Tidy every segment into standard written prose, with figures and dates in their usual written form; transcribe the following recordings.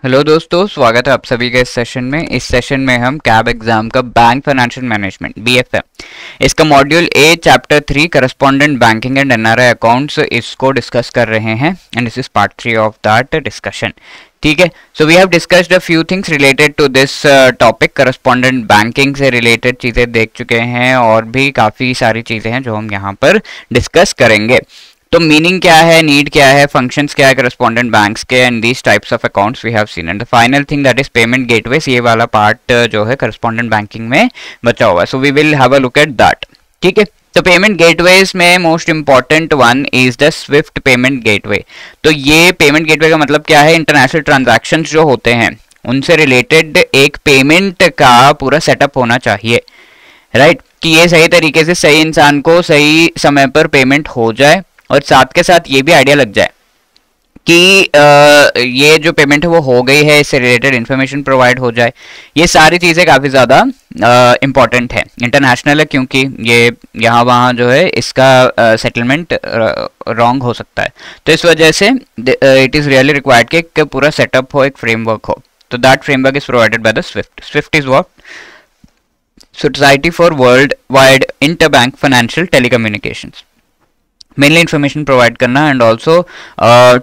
Hello दोस्तों, स्वागत है आप सभी का इस सेशन में। इस सेशन में हम कैब एग्जाम का बैंक फाइनेंशियल मैनेजमेंट BFM इसका module A chapter 3 correspondent banking and NRI accounts इसको डिस्कस कर रहे हैं and this is part 3 of that discussion. ठीक है, so we have discussed a few things related to this topic. Correspondent banking से related चीज़ें देख चुके हैं और भी काफ़ी सारी चीज़ें हैं जो हम यहाँ पर डिस्कस करेंगे। तो मीनिंग क्या है, नीड क्या है, फंक्शंस क्या है करस्पॉन्डेंट बैंक्स के and these types of accounts we have seen and the final thing that is payment gateways. ये वाला पार्ट जो है करस्पॉन्डेंट बैंकिंग में बचा हुआ है, so we will have a look at that. ठीक है, तो पेमेंट गेटवेज में most important one is the swift payment gateway. तो ये पेमेंट गेटवे का मतलब क्या है, इंटरनेशनल ट्रांजैक्शंस जो होते हैं उनसे रिलेटेड एक पेमेंट का पूरा सेटअप होना चाहिए, राइट कि ये सही तरीके से सही इंसान को सही समय पर पेमेंट हो जाए और साथ के साथ ये भी आइडिया लग जाए कि ये जो पेमेंट है वो हो गई है, इससे रिलेटेड इन्फॉर्मेशन प्रोवाइड हो जाए। ये सारी चीज़ें काफ़ी ज़्यादा इम्पॉर्टेंट है, इंटरनेशनल है क्योंकि ये यहाँ वहाँ जो है इसका सेटलमेंट रॉन्ग हो सकता है। तो इस वजह से इट इज़ रियली रिक्वायर्ड कि एक पूरा सेटअप हो, एक फ्रेमवर्क हो। तो that framework is provided by the Swift. Swift is what? Society for world wide interbank financial telecommunications. Mainly information provide करना एंड ऑल्सो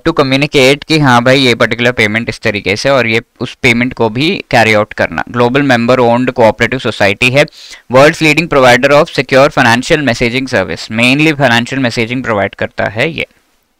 टू कम्युनिकेट कि हाँ भाई ये पर्टिकुलर पेमेंट इस तरीके से, और ये उस पेमेंट को भी कैरी आउट करना। Global member owned cooperative society है, world's leading provider of secure financial messaging service. Mainly financial messaging provide करता है ये।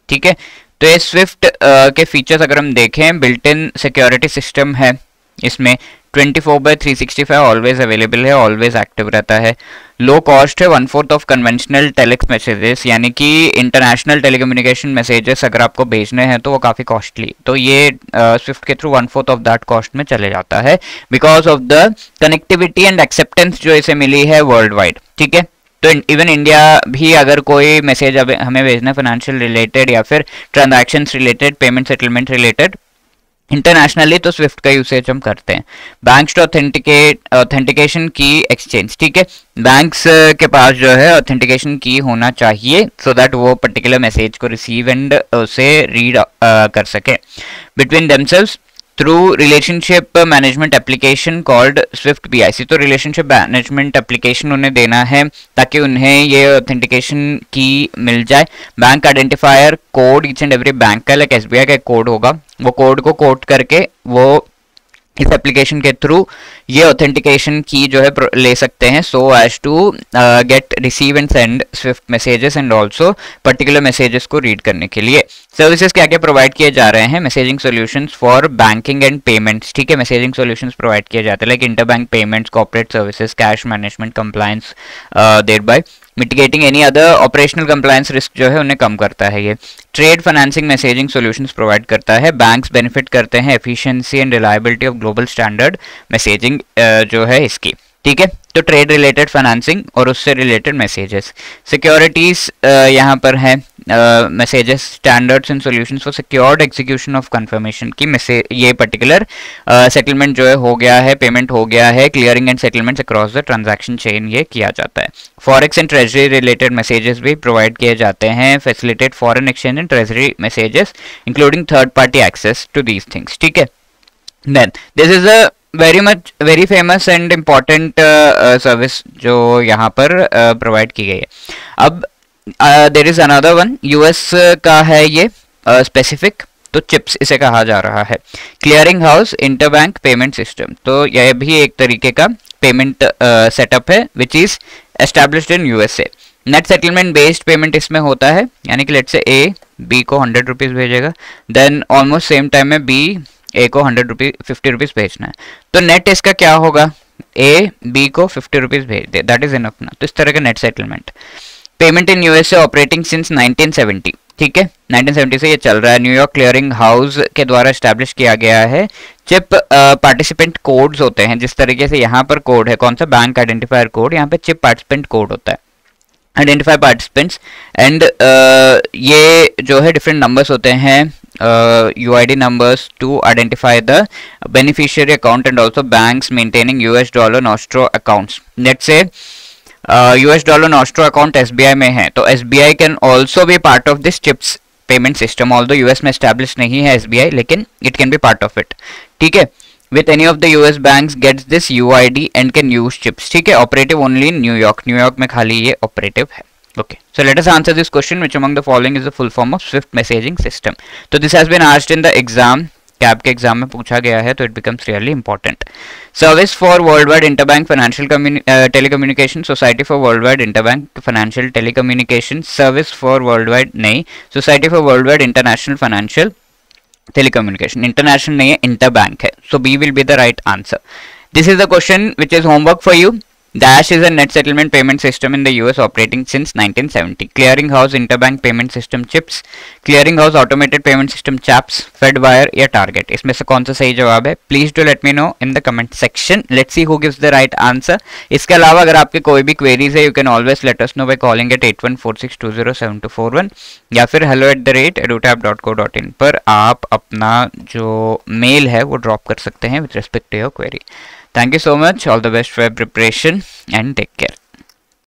ठीक है, तो ये स्विफ्ट के फीचर्स अगर हम देखें, बिल्ट इन सिक्योरिटी सिस्टम है इसमें, 24/365 ऑलवेज अवेलेबल है, ऑलवेज एक्टिव रहता है। लो कॉस्ट है, 1/4 ऑफ कन्वेंशनल टेलेक्स मैसेजेस, यानी कि इंटरनेशनल टेलीकम्युनिकेशन मैसेजेस अगर आपको भेजने हैं तो वो काफ़ी कॉस्टली, तो ये स्विफ्ट के थ्रू 1/4 ऑफ दैट कॉस्ट में चले जाता है because of the connectivity and acceptance जो इसे मिली है वर्ल्ड वाइड। ठीक है, तो इवन इंडिया भी अगर कोई मैसेज हमें भेजना है फाइनेंशियल रिलेटेड या फिर transactions related, payment settlement related internationally, तो स्विफ्ट का यूसेज हम करते हैं। बैंक्स टू ऑथेंटिकेशन की एक्सचेंज। ठीक है, बैंक्स के पास जो है ऑथेंटिकेशन की होना चाहिए सो दैट वो पर्टिकुलर मैसेज को रिसीव एंड उसे रीड कर सके between themselves through relationship management application called Swift BIC। तो रिलेशनशिप मैनेजमेंट एप्लीकेशन उन्हें देना है ताकि उन्हें ये ऑथेंटिकेशन की मिल जाए। Bank identifier code, each and every bank का लाइक SBI का एक कोड होगा, वो कोड को कोड करके वो इस एप्लीकेशन के थ्रू ये ऑथेंटिकेशन की जो है ले सकते हैं so as to get receive and send swift messages and also particular messages को रीड करने के लिए। सर्विसेज क्या क्या प्रोवाइड किए जा रहे हैं? Messaging solutions for banking and payments. ठीक है, मैसेजिंग सॉल्यूशंस प्रोवाइड किए जाते हैं like interbank payments, corporate services, cash management, compliance, thereby mitigating any other operational compliance risk जो है उन्हें कम करता है ये। Trade financing messaging solutions provide करता है। बैंक्स बेनिफिट करते हैं efficiency and reliability of global standard messaging जो है इसकी। ठीक है, तो ट्रेड रिलेटेड फाइनेंसिंग और उससे रिलेटेड मैसेजेस। सिक्योरिटीज यहाँ पर है, messages, standards and solutions for secured execution of confirmation की ये पर्टिकुलर सेटलमेंट जो है हो गया है, पेमेंट हो गया है, clearing and settlements across the transaction chain ये किया जाता है। Forex and treasury related messages भी प्रोवाइड किए जाते हैं, facilitate foreign exchange and treasury messages including third party access to these things. ठीक है, then this is a very famous and important service जो यहाँ पर प्रोवाइड की गई है। अब there is another one, US का है ये स्पेसिफिक, तो चिप्स इसे कहा जा रहा है। Clearing house interbank payment system, तो यह भी एक तरीके का पेमेंट सेटअप है which is established in USA। Net settlement based payment इसमें होता है, यानी कि लेट से A B को 100 रुपीज़ भेजेगा, देन ऑलमोस्ट सेम टाइम में B A को 50 रुपीज़ भेजना है, तो नेट इसका क्या होगा, A B को 50 रुपीज़ भेज दे, दैट इज इनफ ना। तो इस तरह का net settlement. Payment in USA operating since 1970। ठीक है, 1970 से ये चल रहा है। न्यूयॉर्क क्लियरिंग हाउस के द्वारा एस्टैब्लिश किया गया है। चिप पार्टिसिपेंट कोड्स होते हैं, जिस तरीके से यहाँ पर कोड है, कौन सा, बैंक आइडेंटिफायर कोड, यहाँ पे चिप पार्टिसिपेंट कोड होता है, आइडेंटिफाई पार्टिसिपेंट्स एंड ये जो है डिफरेंट नंबर्स होते हैं, UID numbers to identify the beneficiary account and also banks maintaining US dollar nostro accounts. Let's say US dollar nostro account SBI में है, तो SBI can also be part of this CHIPS payment system, although US में establish नहीं है SBI, लेकिन it can be part of it, ठीक है। With any of the US banks gets this UID and can use chips, ठीक है। Operative only in New York, New York में खाली ये operative है। Okay, so let us answer this question. Which among the following is the full form of Swift messaging system? तो this has been asked in the exam, cab के exam में पूछा गया है, तो it becomes really important. Service for Worldwide Interbank Financial Telecommunication, Society for Worldwide Interbank Financial Telecommunication, Service for Worldwide नहीं, Society for Worldwide International Financial Telecommunication, international नहीं है, interbank है, so B will be the right answer. This is the question which is homework for you. Dash is a net settlement payment system in the US operating since 1970. Clearinghouse interbank payment system CHIPS, clearinghouse automated payment system CHAPS, Fedwire या Target, इसमें से कौन सा सही जवाब है? Please do let me know in the comment section. Let's see who gives the right answer. इसके अलावा अगर आपके कोई भी queries है, you can always let us know by calling at 8146207241 या फिर hello@edutab.co.in पर आप अपना जो मेल है वो ड्रॉप कर सकते हैं with respect to your query. Thank you so much. All the best for your preparation and take care.